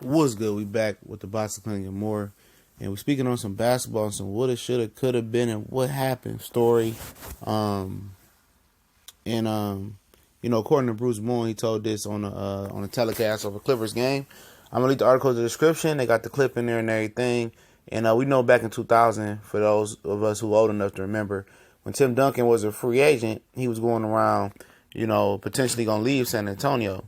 What's good? We back with the Box of Clinton and more. And we're speaking on some basketball and some woulda, shoulda, coulda been and what happened story. Um, and according to Bruce Bowen, he told this on a telecast of a Clippers game. I'm gonna leave the article in the description. They got the clip in there and everything. And we know back in 2000, for those of us who are old enough to remember, when Tim Duncan was a free agent, he was going around, potentially gonna leave San Antonio.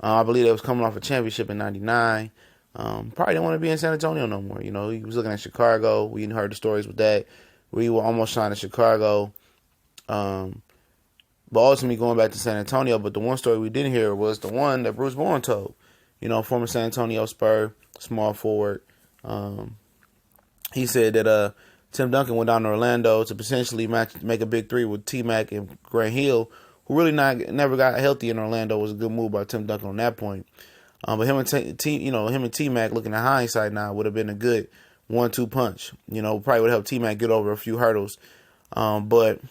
I believe they was coming off a championship in '99. Probably didn't want to be in San Antonio no more. He was looking at Chicago. We heard the stories with that. We were almost signed to Chicago. But ultimately going back to San Antonio. But the one story we didn't hear was the one that Bruce Bowen told. Former San Antonio Spur, small forward. He said that Tim Duncan went down to Orlando to potentially make a big three with T-Mac and Grant Hill, who really never got healthy in Orlando. It was a good move by Tim Duncan on that point. But him and T-Mac, looking at hindsight now, would have been a good 1-2 punch. Probably would help T-Mac get over a few hurdles. But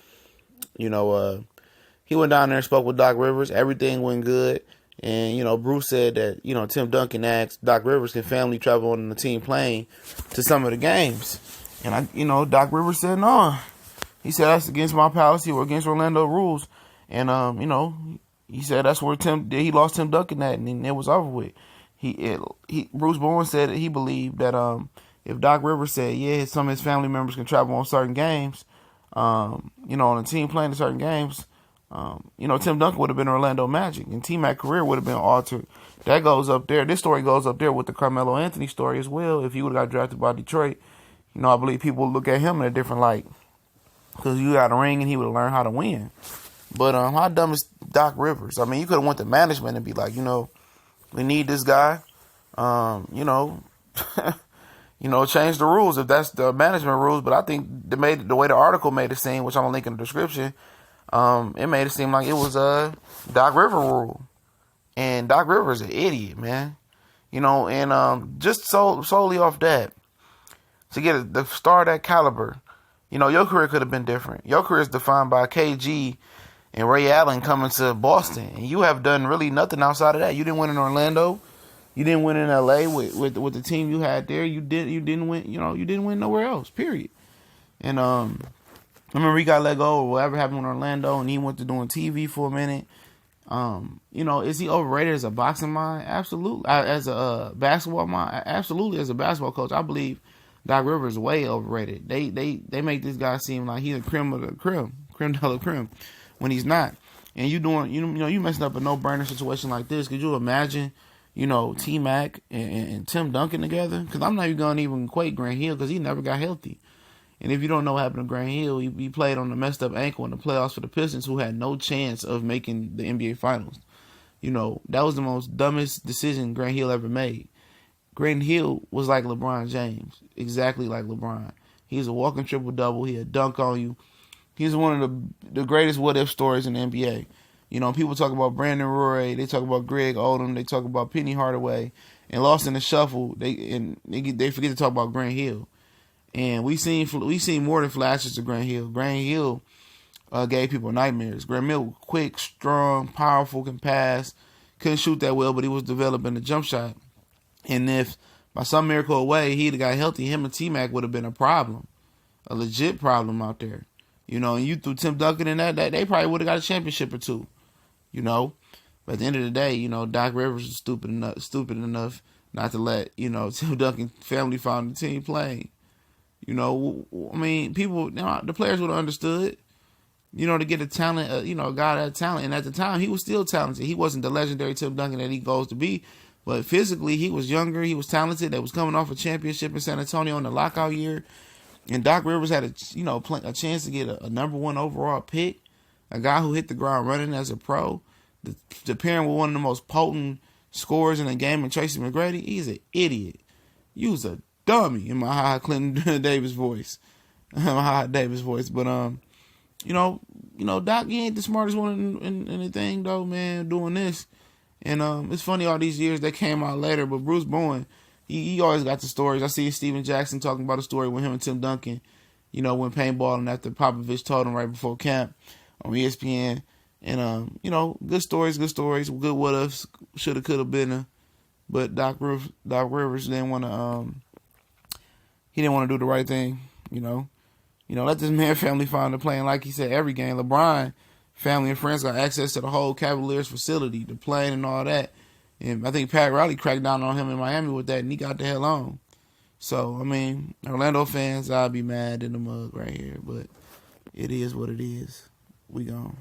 he went down there and spoke with Doc Rivers. Everything went good. And, Bruce said that, Tim Duncan asked Doc Rivers, can family travel on the team plane to some of the games? And, Doc Rivers said, no. He said, that's against my policy or against Orlando rules. And, he said that's where he lost Tim Duncan at, and it was over with. Bruce Bowen said that he believed that if Doc Rivers said, yeah, some of his family members can travel on certain games, on a team playing in certain games, Tim Duncan would have been Orlando Magic, and T-Mac career would have been altered. That goes up there. This story goes up there with the Carmelo Anthony story as well. If he would have got drafted by Detroit, I believe people would look at him in a different light because you got a ring and he would have learned how to win. But how dumb is Doc Rivers? I mean, you could have went to management and be like, we need this guy. Change the rules if that's the management rules. But I think the way the article made it seem, which I'm gonna link in the description, it made it seem like it was a Doc Rivers rule, and Doc Rivers is an idiot, man. Just solely off that, to get the star that caliber, your career could have been different. Your career is defined by KG and Ray Allen coming to Boston, and you have done really nothing outside of that. You didn't win in Orlando, you didn't win in LA with the team you had there. You didn't win. You didn't win nowhere else. Period. And I remember he got let go or whatever happened in Orlando, and he went to doing TV for a minute. Is he overrated as a boxing mind? Absolutely. As a basketball mind, absolutely. As a basketball coach, I believe Doc Rivers is way overrated. They make this guy seem like he's a creme of the creme de la creme, when he's not. And you messing up a no-brainer situation like this. Could you imagine, T-Mac and Tim Duncan together? Because I'm not even going to even equate Grant Hill because he never got healthy. And if you don't know what happened to Grant Hill, he played on a messed up ankle in the playoffs for the Pistons, who had no chance of making the NBA Finals. That was the most dumbest decision Grant Hill ever made. Grant Hill was like LeBron James, exactly like LeBron. He's a walking triple-double. He'll dunk on you. He's one of the greatest what-if stories in the NBA. People talk about Brandon Roy, they talk about Greg Oldham, they talk about Penny Hardaway, and lost in the shuffle, they forget to talk about Grant Hill. And we seen more than flashes of Grant Hill. Grant Hill gave people nightmares. Grant Hill, quick, strong, powerful, can pass, couldn't shoot that well, but he was developing the jump shot. And if by some miracle way he'd have got healthy, him and T-Mac would have been a problem, a legit problem out there. And you threw Tim Duncan in that they probably would have got a championship or two. But at the end of the day, Doc Rivers is stupid enough not to let, Tim Duncan family found the team playing. People, the players would have understood, to get a talent, a guy that talent. And at the time, he was still talented. He wasn't the legendary Tim Duncan that he goes to be, but physically, he was younger. He was talented. That was coming off a championship in San Antonio in the lockout year. And Doc Rivers had a chance to get a number one overall pick, a guy who hit the ground running as a pro, the pairing with one of the most potent scorers in the game, and Tracy McGrady. He's an idiot. You was a dummy in my high Clinton Davis voice, But Doc, he ain't the smartest one in the thing though, man. Doing this, and it's funny all these years that came out later. But Bruce Bowen, he always got the stories. I see Steven Jackson talking about a story with him and Tim Duncan, when paintballing after Popovich told him right before camp on ESPN. And good stories, good what ifs, shoulda, coulda, been. But Doc Rivers didn't want to. He didn't want to do the right thing. Let this man family find a plane. Like he said, every game, LeBron family and friends got access to the whole Cavaliers facility, the plane and all that. And I think Pat Riley cracked down on him in Miami with that, and he got the hell on. So, I mean, Orlando fans, I'll be mad in the mug right here, but it is what it is. We gone.